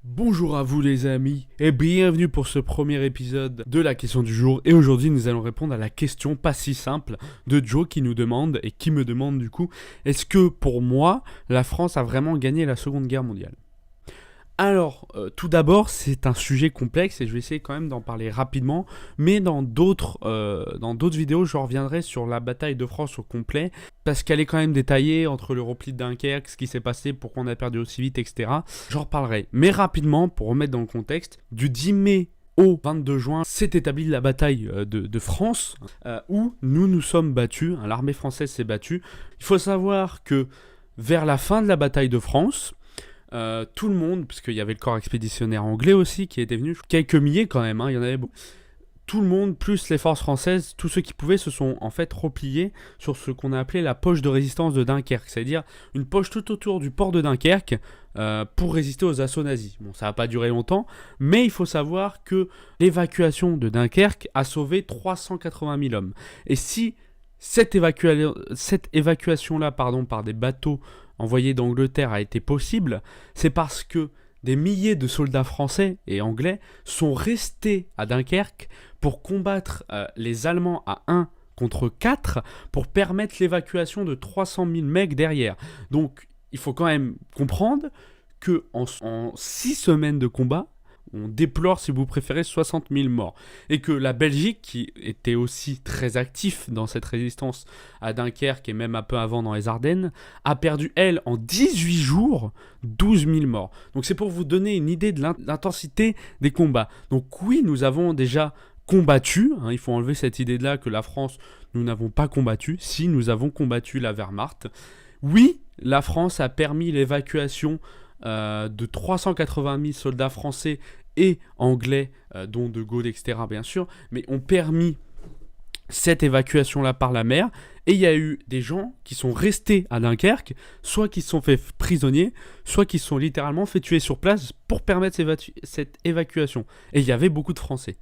Bonjour à vous les amis et bienvenue pour ce premier épisode de la question du jour. Et aujourd'hui nous allons répondre à la question pas si simple de Joe qui nous demande et qui me demande du coup: est-ce que pour moi la France a vraiment gagné la Seconde Guerre mondiale? Alors, tout d'abord, c'est un sujet complexe et je vais essayer quand même d'en parler rapidement, mais dans d'autres vidéos, je reviendrai sur la bataille de France au complet, parce qu'elle est quand même détaillée entre le repli de Dunkerque, ce qui s'est passé, pourquoi on a perdu aussi vite, etc. J'en reparlerai. Mais rapidement, pour remettre dans le contexte, du 10 mai au 22 juin, s'est établie la bataille de France, où nous nous sommes battus, hein, l'armée française s'est battue. Il faut savoir que vers la fin de la bataille de France, tout le monde, puisqu'il y avait le corps expéditionnaire anglais aussi qui était venu, quelques milliers quand même, hein, il y en avait beaucoup. Tout le monde, plus les forces françaises, tous ceux qui pouvaient, se sont en fait repliés sur ce qu'on a appelé la poche de résistance de Dunkerque, c'est-à-dire une poche tout autour du port de Dunkerque pour résister aux assauts nazis. Bon, ça n'a pas duré longtemps, mais il faut savoir que l'évacuation de Dunkerque a sauvé 380 000 hommes. Et si cette évacuation-là, par des bateaux envoyés d'Angleterre a été possible, c'est parce que des milliers de soldats français et anglais sont restés à Dunkerque pour combattre les Allemands à 1 contre 4 pour permettre l'évacuation de 300 000 mecs derrière. Donc il faut quand même comprendre que en 6 semaines de combat, on déplore, si vous préférez, 60 000 morts. Et que la Belgique, qui était aussi très actif dans cette résistance à Dunkerque et même un peu avant dans les Ardennes, a perdu, elle, en 18 jours, 12 000 morts. Donc c'est pour vous donner une idée de l'intensité des combats. Donc oui, nous avons déjà combattu, hein, il faut enlever cette idée-là que la France, nous n'avons pas combattu. Si, nous avons combattu la Wehrmacht. Oui, la France a permis l'évacuation de 380 000 soldats français et anglais, dont De Gaulle, etc. bien sûr, mais ont permis cette évacuation-là par la mer. Et il y a eu des gens qui sont restés à Dunkerque, soit qui se sont fait prisonniers, soit qui se sont littéralement fait tuer sur place pour permettre cette évacuation. Et il y avait beaucoup de Français.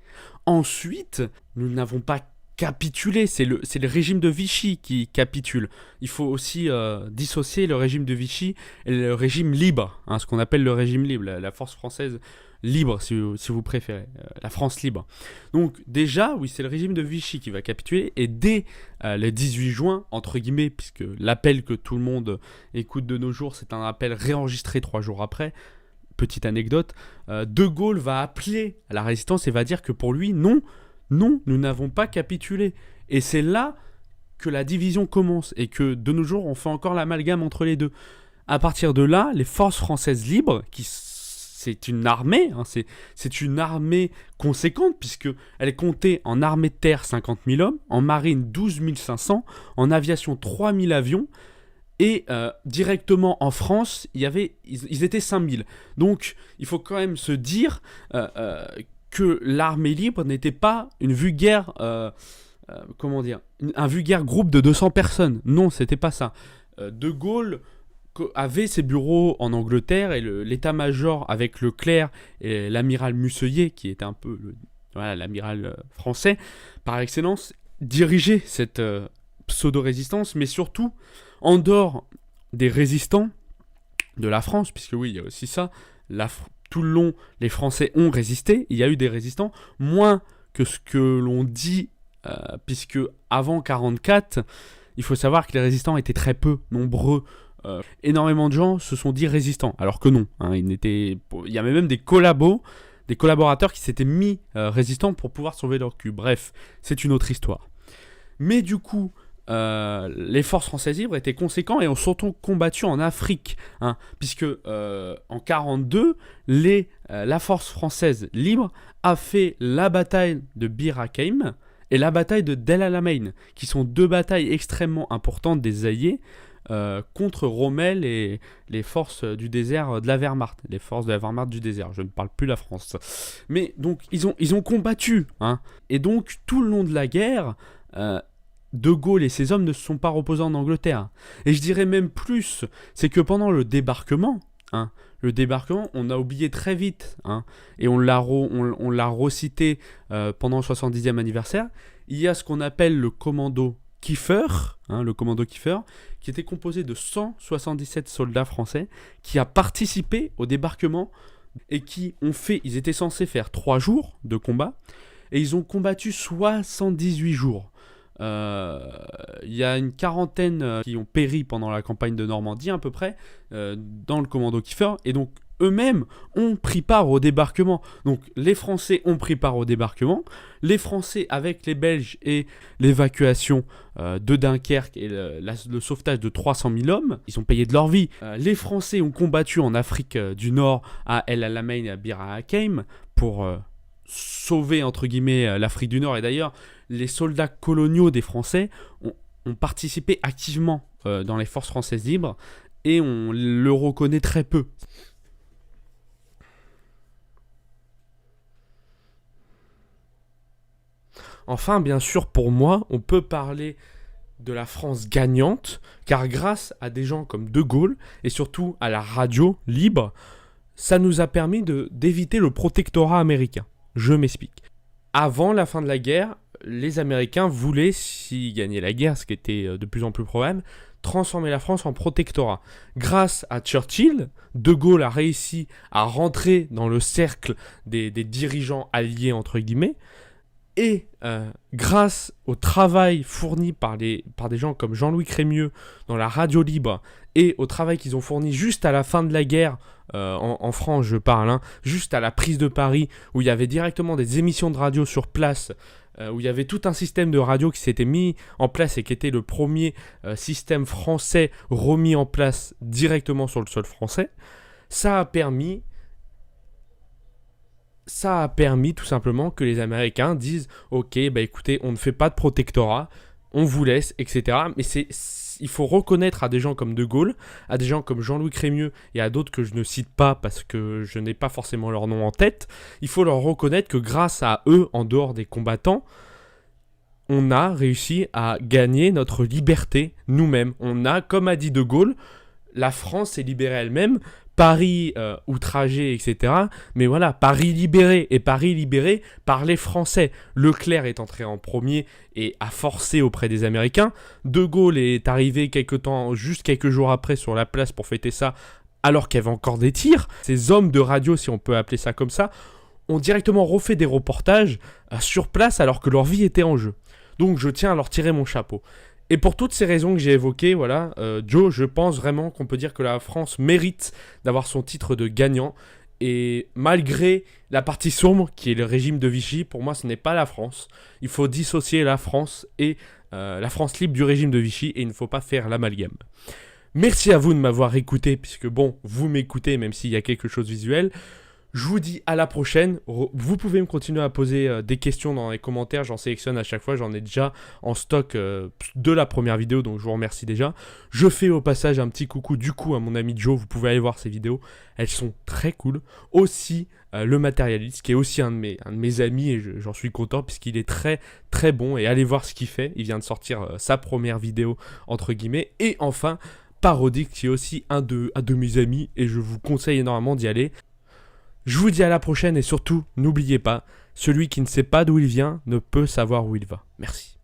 Ensuite, nous n'avons pas capituler, c'est le régime de Vichy qui capitule. Il faut aussi dissocier le régime de Vichy et le régime libre, hein, ce qu'on appelle le régime libre, la force française libre si vous préférez, la France libre. Donc déjà, oui, c'est le régime de Vichy qui va capituler, et dès le 18 juin, entre guillemets, puisque l'appel que tout le monde écoute de nos jours, c'est un appel réenregistré 3 jours après. Petite anecdote, De Gaulle va appeler à la résistance et va dire que pour lui, non, nous n'avons pas capitulé. Et c'est là que la division commence et que de nos jours, on fait encore l'amalgame entre les deux. À partir de là, les forces françaises libres, c'est une armée, hein, c'est une armée conséquente puisqu'elle comptait en armée de terre 50 000 hommes, en marine 12 500, en aviation 3 000 avions, et directement en France, ils étaient 5 000. Donc il faut quand même se dire que l'armée libre n'était pas une vulgaire, un vulgaire groupe de 200 personnes. Non, c'était pas ça. De Gaulle avait ses bureaux en Angleterre et l'état-major avec Leclerc et l'amiral Musselier, qui était un peu l'amiral français par excellence, dirigeait cette pseudo-résistance, mais surtout, en dehors des résistants de la France, puisque oui, il y a aussi ça, tout le long, les Français ont résisté, il y a eu des résistants, moins que ce que l'on dit, puisque avant 1944, il faut savoir que les résistants étaient très peu nombreux. Énormément de gens se sont dit résistants, alors que non. Hein, il y avait même des collaborateurs qui s'étaient mis résistants pour pouvoir sauver leur cul. Bref, c'est une autre histoire. Mais du coup, les forces françaises libres étaient conséquents et ont surtout combattu en Afrique, hein, puisque en 1942, la force française libre a fait la bataille de Bir Hakeim et la bataille de Del Alamein, qui sont deux batailles extrêmement importantes des Alliés contre Rommel et les forces du désert de la Wehrmacht, les forces de la Wehrmacht du désert. Je ne parle plus la France. Mais donc ils ont combattu, hein, et donc tout le long de la guerre. De Gaulle et ses hommes ne se sont pas reposés en Angleterre. Et je dirais même plus, c'est que pendant le débarquement, on a oublié très vite, hein, et on l'a recité pendant le 70e anniversaire, il y a ce qu'on appelle le commando Kiefer, qui était composé de 177 soldats français, qui a participé au débarquement et ils étaient censés faire 3 jours de combat, et ils ont combattu 78 jours. Il y a une quarantaine qui ont péri pendant la campagne de Normandie à peu près, dans le commando Kiefer, et donc eux-mêmes ont pris part au débarquement. Donc les Français ont pris part au débarquement, les Français avec les Belges et l'évacuation de Dunkerque et le sauvetage de 300 000 hommes, ils ont payé de leur vie. Les Français ont combattu en Afrique du Nord à El Alamein et à Bir Hakeim pour sauver entre guillemets l'Afrique du Nord. Et d'ailleurs les soldats coloniaux des Français ont participé activement dans les forces françaises libres, et on le reconnaît très peu. Enfin, bien sûr, pour moi, on peut parler de la France gagnante, car grâce à des gens comme De Gaulle, et surtout à la radio libre, ça nous a permis d'éviter le protectorat américain. Je m'explique. Avant la fin de la guerre, les Américains voulaient, s'ils gagnaient la guerre, ce qui était de plus en plus probable, transformer la France en protectorat. Grâce à Churchill, De Gaulle a réussi à rentrer dans le cercle des dirigeants alliés, entre guillemets, et grâce au travail fourni par des gens comme Jean-Louis Crémieux dans la radio libre, et au travail qu'ils ont fourni juste à la fin de la guerre, en France je parle, juste à la prise de Paris, où il y avait directement des émissions de radio sur place, où il y avait tout un système de radio qui s'était mis en place et qui était le premier système français remis en place directement sur le sol français. Ça a permis tout simplement que les Américains disent « Ok, bah écoutez, on ne fait pas de protectorat, on vous laisse, etc. » Mais il faut reconnaître à des gens comme De Gaulle, à des gens comme Jean-Louis Crémieux et à d'autres que je ne cite pas parce que je n'ai pas forcément leur nom en tête, il faut leur reconnaître que grâce à eux, en dehors des combattants, on a réussi à gagner notre liberté nous-mêmes. On a, comme a dit De Gaulle, la France s'est libérée elle-même, Paris outragé, etc. Mais voilà, Paris libéré, et Paris libéré par les Français. Leclerc est entré en premier et a forcé auprès des Américains. De Gaulle est arrivé juste quelques jours après sur la place pour fêter ça, alors qu'il y avait encore des tirs. Ces hommes de radio, si on peut appeler ça comme ça, ont directement refait des reportages sur place alors que leur vie était en jeu. Donc je tiens à leur tirer mon chapeau. Et pour toutes ces raisons que j'ai évoquées, voilà, Joe, je pense vraiment qu'on peut dire que la France mérite d'avoir son titre de gagnant. Et malgré la partie sombre, qui est le régime de Vichy, pour moi, ce n'est pas la France. Il faut dissocier la France et la France libre du régime de Vichy, et il ne faut pas faire l'amalgame. Merci à vous de m'avoir écouté, puisque bon, vous m'écoutez, même s'il y a quelque chose de visuel. Je vous dis à la prochaine. Vous pouvez me continuer à poser des questions dans les commentaires. J'en sélectionne à chaque fois. J'en ai déjà en stock de la première vidéo. Donc je vous remercie déjà. Je fais au passage un petit coucou du coup à mon ami Joe. Vous pouvez aller voir ses vidéos. Elles sont très cool. Aussi le matérialiste qui est aussi un de mes amis. Et j'en suis content puisqu'il est très très bon. Et allez voir ce qu'il fait. Il vient de sortir sa première vidéo entre guillemets. Et enfin Parodique qui est aussi un de mes amis. Et je vous conseille énormément d'y aller. Je vous dis à la prochaine et surtout, n'oubliez pas, celui qui ne sait pas d'où il vient ne peut savoir où il va. Merci.